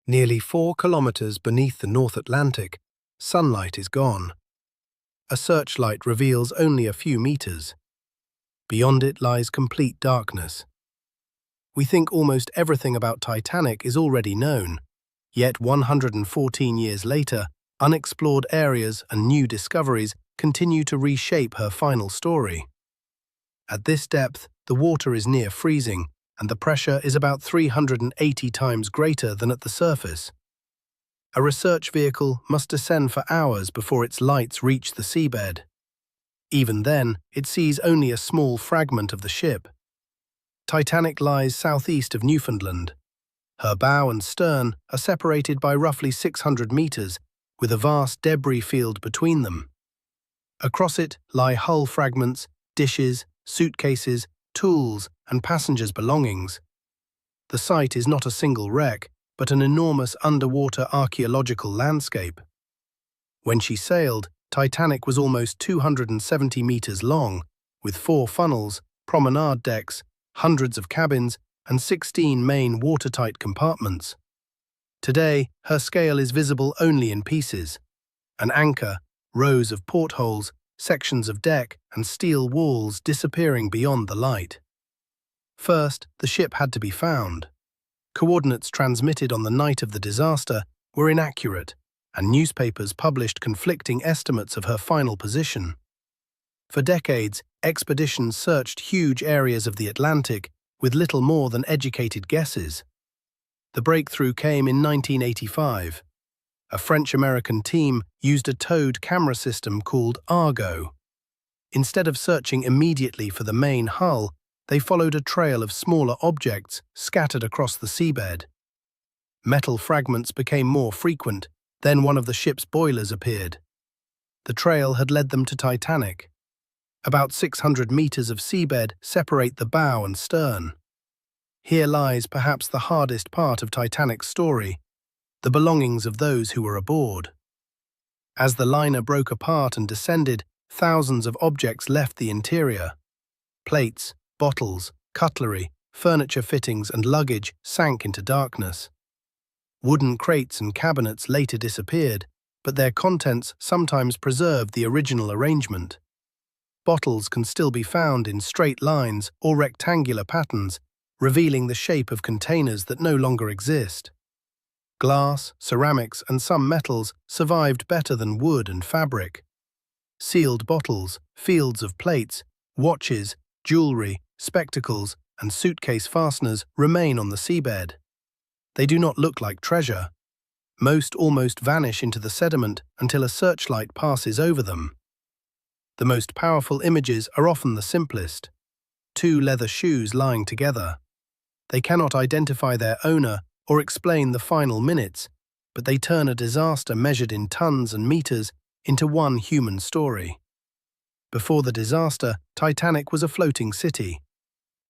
Nearly 4 kilometers beneath the North Atlantic, sunlight is gone. A searchlight reveals only a few meters. Beyond it lies complete darkness. We think almost everything about Titanic is already known, yet 114 years later, unexplored areas and new discoveries continue to reshape her final story. At this depth, the water is near freezing, and the pressure is about 380 times greater than at the surface. A research vehicle must descend for hours before its lights reach the seabed. Even then, it sees only a small fragment of the ship. Titanic lies southeast of Newfoundland. Her bow and stern are separated by roughly 600 meters, with a vast debris field between them. Across it lie hull fragments, dishes, suitcases, tools, and passengers' belongings. The site is not a single wreck, but an enormous underwater archaeological landscape. When she sailed, Titanic was almost 270 meters long, with 4 funnels, promenade decks, hundreds of cabins, and 16 main watertight compartments. Today, her scale is visible only in pieces. An anchor, rows of portholes, sections of deck, and steel walls disappearing beyond the light. First, the ship had to be found. Coordinates transmitted on the night of the disaster were inaccurate, and newspapers published conflicting estimates of her final position. For decades, expeditions searched huge areas of the Atlantic with little more than educated guesses. The breakthrough came in 1985. A French-American team used a towed camera system called Argo. Instead of searching immediately for the main hull, they followed a trail of smaller objects scattered across the seabed. Metal fragments became more frequent, then one of the ship's boilers appeared. The trail had led them to Titanic. About 600 meters of seabed separate the bow and stern. Here lies perhaps the hardest part of Titanic's story, the belongings of those who were aboard. As the liner broke apart and descended, thousands of objects left the interior. Plates, bottles, cutlery, furniture fittings, and luggage sank into darkness. Wooden crates and cabinets later disappeared, but their contents sometimes preserved the original arrangement. Bottles can still be found in straight lines or rectangular patterns, revealing the shape of containers that no longer exist. Glass, ceramics, and some metals survived better than wood and fabric. Sealed bottles, fields of plates, watches, jewelry, spectacles, and suitcase fasteners remain on the seabed. They do not look like treasure. Most almost vanish into the sediment until a searchlight passes over them. The most powerful images are often the simplest. 2 leather shoes lying together. They cannot identify their owner or explain the final minutes, but they turn a disaster measured in tons and meters into one human story. Before the disaster, Titanic was a floating city.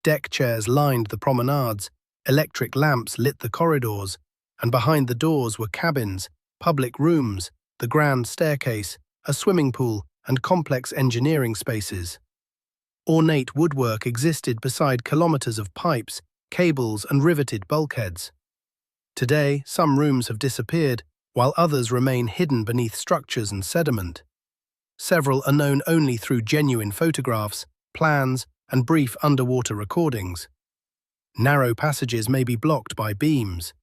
Deck chairs lined the promenades, electric lamps lit the corridors, and behind the doors were cabins, public rooms, the grand staircase, a swimming pool, and complex engineering spaces. Ornate woodwork existed beside kilometers of pipes, cables, and riveted bulkheads. Today, some rooms have disappeared, while others remain hidden beneath structures and sediment. Several are known only through genuine photographs, plans, and brief underwater recordings. Narrow passages may be blocked by beams.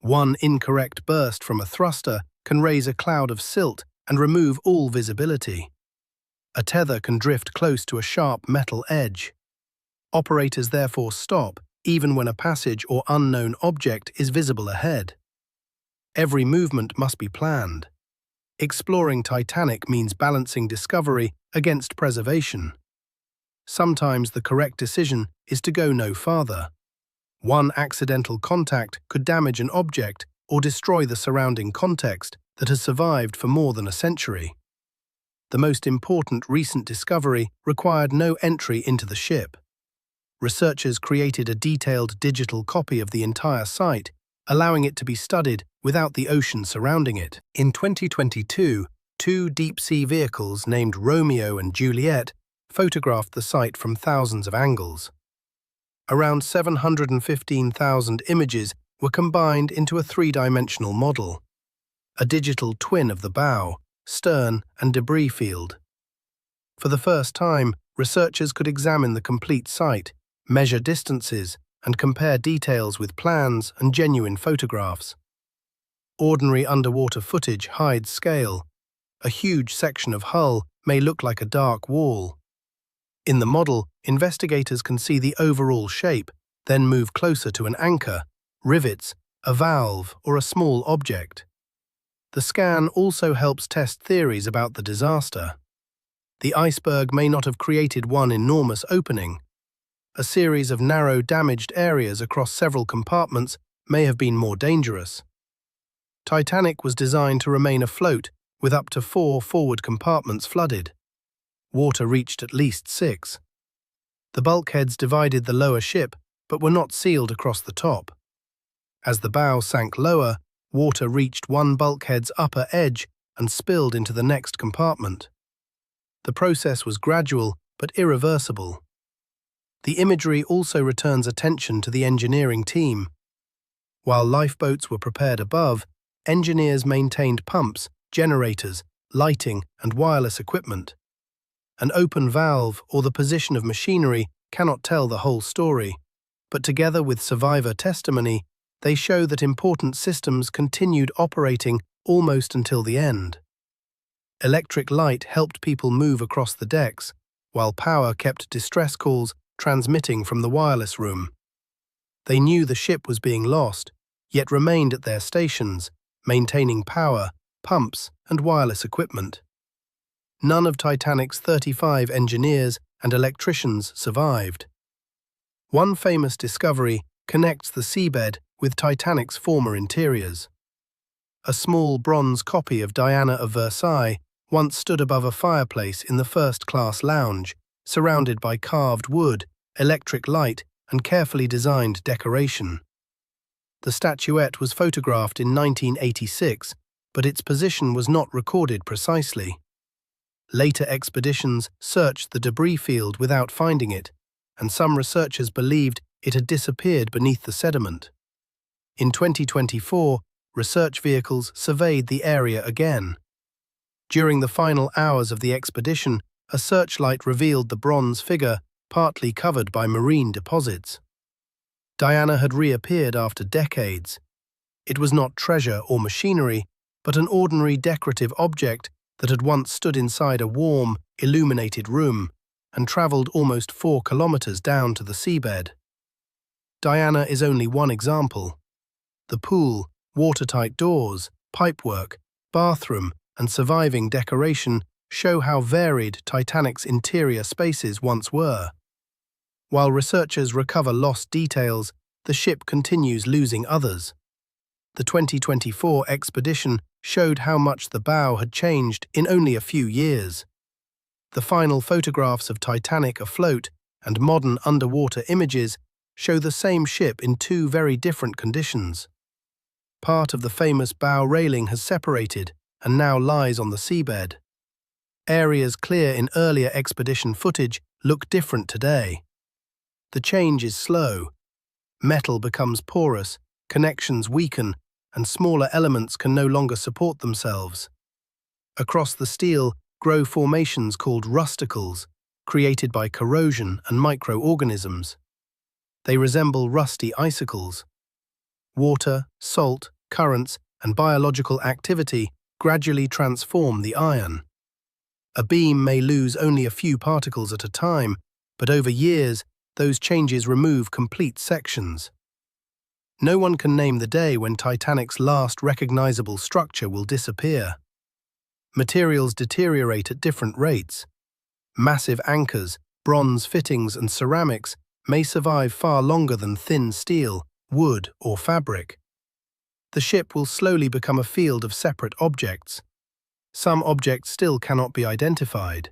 One incorrect burst from a thruster can raise a cloud of silt and remove all visibility. A tether can drift close to a sharp metal edge. Operators therefore stop, even when a passage or unknown object is visible ahead. Every movement must be planned. Exploring Titanic means balancing discovery against preservation. Sometimes the correct decision is to go no farther. One accidental contact could damage an object or destroy the surrounding context that has survived for more than a century. The most important recent discovery required no entry into the ship. Researchers created a detailed digital copy of the entire site, allowing it to be studied without the ocean surrounding it. In 2022, 2 deep-sea vehicles named Romeo and Juliet photographed the site from thousands of angles. Around 715,000 images were combined into a three-dimensional model, a digital twin of the bow, stern, and debris field. For the first time, researchers could examine the complete site, measure distances, and compare details with plans and genuine photographs. Ordinary underwater footage hides scale. A huge section of hull may look like a dark wall. In the model, investigators can see the overall shape, then move closer to an anchor, rivets, a valve, or a small object. The scan also helps test theories about the disaster. The iceberg may not have created one enormous opening. A series of narrow, damaged areas across several compartments may have been more dangerous. Titanic was designed to remain afloat, with up to 4 forward compartments flooded. Water reached at least 6. The bulkheads divided the lower ship, but were not sealed across the top. As the bow sank lower, water reached one bulkhead's upper edge and spilled into the next compartment. The process was gradual but irreversible. The imagery also returns attention to the engineering team. While lifeboats were prepared above, engineers maintained pumps, generators, lighting, and wireless equipment. An open valve or the position of machinery cannot tell the whole story, but together with survivor testimony, they show that important systems continued operating almost until the end. Electric light helped people move across the decks, while power kept distress calls transmitting from the wireless room. They knew the ship was being lost, yet remained at their stations, maintaining power, pumps, and wireless equipment. None of Titanic's 35 engineers and electricians survived. One famous discovery connects the seabed with Titanic's former interiors. A small bronze copy of Diana of Versailles once stood above a fireplace in the first-class lounge, surrounded by carved wood, electric light, and carefully designed decoration. The statuette was photographed in 1986, but its position was not recorded precisely. Later expeditions searched the debris field without finding it, and some researchers believed it had disappeared beneath the sediment. In 2024, research vehicles surveyed the area again. During the final hours of the expedition, a searchlight revealed the bronze figure partly covered by marine deposits. Diana had reappeared after decades. It was not treasure or machinery, but an ordinary decorative object that had once stood inside a warm, illuminated room and travelled almost 4 kilometers down to the seabed. Diana is only one example. The pool, watertight doors, pipework, bathroom, and surviving decoration show how varied Titanic's interior spaces once were. While researchers recover lost details, the ship continues losing others. The 2024 expedition showed how much the bow had changed in only a few years. The final photographs of Titanic afloat and modern underwater images show the same ship in 2 very different conditions. Part of the famous bow railing has separated and now lies on the seabed. Areas clear in earlier expedition footage look different today. The change is slow. Metal becomes porous, connections weaken, and smaller elements can no longer support themselves. Across the steel grow formations called rusticles, created by corrosion and microorganisms. They resemble rusty icicles. Water, salt, currents, and biological activity gradually transform the iron. A beam may lose only a few particles at a time, but over years, those changes remove complete sections. No one can name the day when Titanic's last recognizable structure will disappear. Materials deteriorate at different rates. Massive anchors, bronze fittings, and ceramics may survive far longer than thin steel, wood, or fabric. The ship will slowly become a field of separate objects. Some objects still cannot be identified.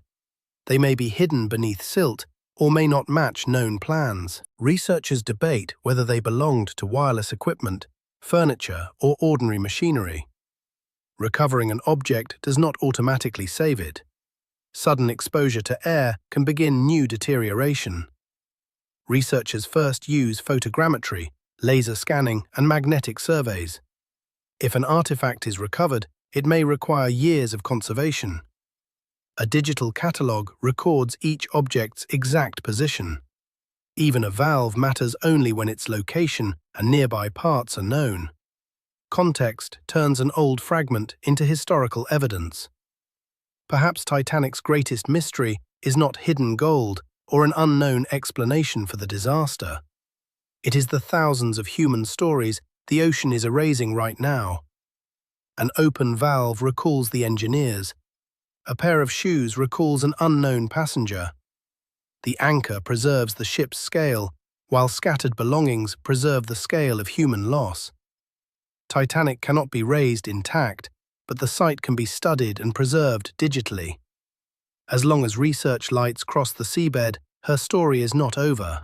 They may be hidden beneath silt or may not match known plans. Researchers debate whether they belonged to wireless equipment, furniture, or ordinary machinery. Recovering an object does not automatically save it. Sudden exposure to air can begin new deterioration. Researchers first use photogrammetry, laser scanning, and magnetic surveys. If an artifact is recovered, it may require years of conservation. A digital catalogue records each object's exact position. Even a valve matters only when its location and nearby parts are known. Context turns an old fragment into historical evidence. Perhaps Titanic's greatest mystery is not hidden gold or an unknown explanation for the disaster. It is the thousands of human stories the ocean is erasing right now. An open valve recalls the engineers. A pair of shoes recalls an unknown passenger. The anchor preserves the ship's scale, while scattered belongings preserve the scale of human loss. Titanic cannot be raised intact, but the site can be studied and preserved digitally. As long as research lights cross the seabed, her story is not over.